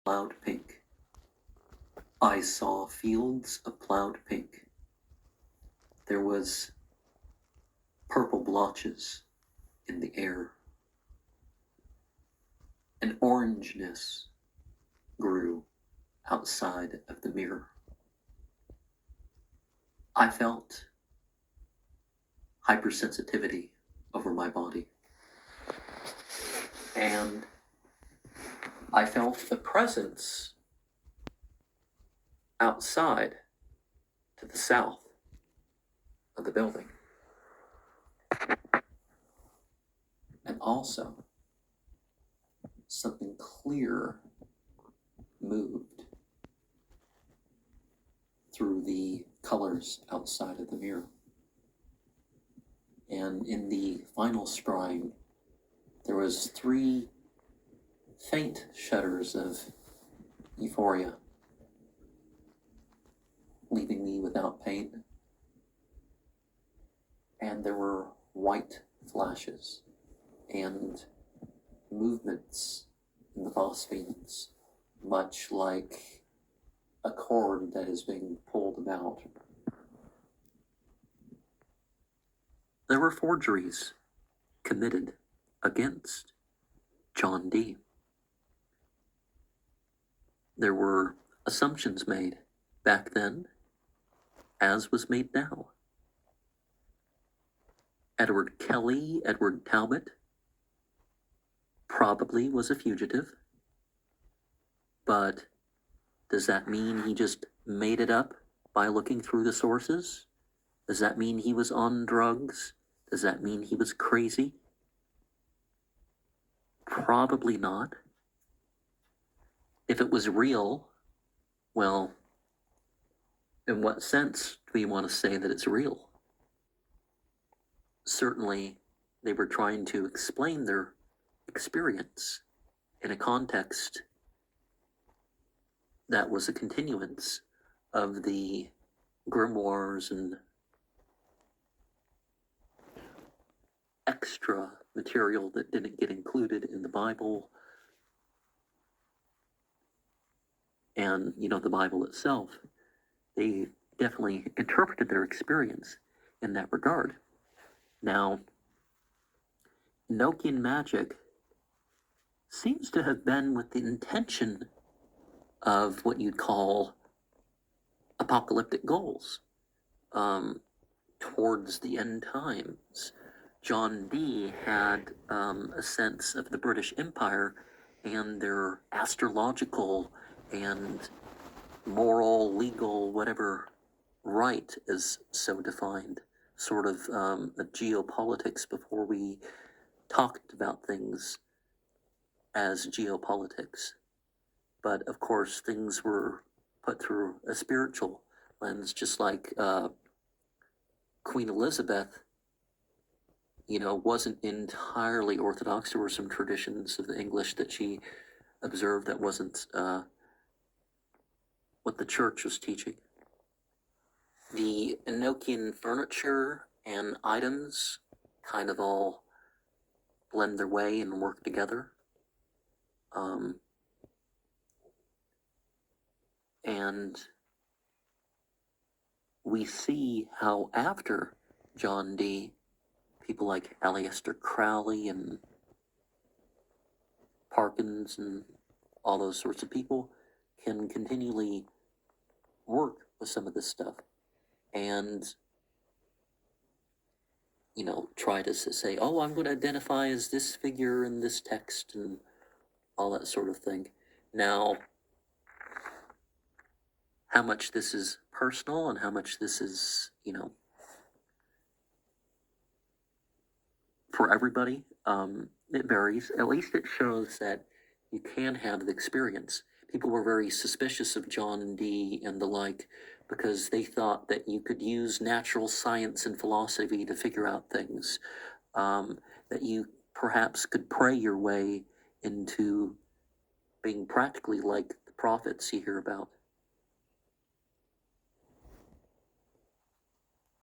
Plowed pink. I saw fields of plowed pink. There was purple blotches in the air. An orangeness grew outside of the mirror. I felt hypersensitivity over my body. And I felt the presence outside to the south of the building. And also, something clear moved through the colors outside of the mirror. And in the final scrying, there was 3 faint shudders of euphoria, leaving me without pain. And there were white flashes and movements in the phosphenes, much like a cord that is being pulled about. There were forgeries committed against John Dee. There were assumptions made back then, as was made now. Edward Kelly, Edward Talbot, probably was a fugitive, but does that mean he just made it up by looking through the sources? Does that mean he was on drugs? Does that mean he was crazy? Probably not. If it was real, well, in what sense do we want to say that it's real? Certainly, they were trying to explain their experience in a context that was a continuance of the grimoires and extra material that didn't get included in the Bible and, the Bible itself. They definitely interpreted their experience in that regard. Now, Enochian magic seems to have been with the intention of what you'd call apocalyptic goals. Towards the end times, John Dee had a sense of the British Empire and their astrological and moral, legal, whatever right is so defined, sort of a geopolitics before we talked about things as geopolitics. But of course, things were put through a spiritual lens, just like Queen Elizabeth, wasn't entirely Orthodox. There were some traditions of the English that she observed that wasn't what the church was teaching. The Enochian furniture and items kind of all blend their way and work together. And we see how after John Dee, people like Aleister Crowley and Parkins and all those sorts of people can continually work with some of this stuff and try to say, oh, I'm going to identify as this figure in this text and all that sort of thing. Now, how much this is personal and how much this is, for everybody, it varies. At least it shows that you can have the experience. People were very suspicious of John Dee and the like because they thought that you could use natural science and philosophy to figure out things, that you perhaps could pray your way into being practically like the prophets you hear about.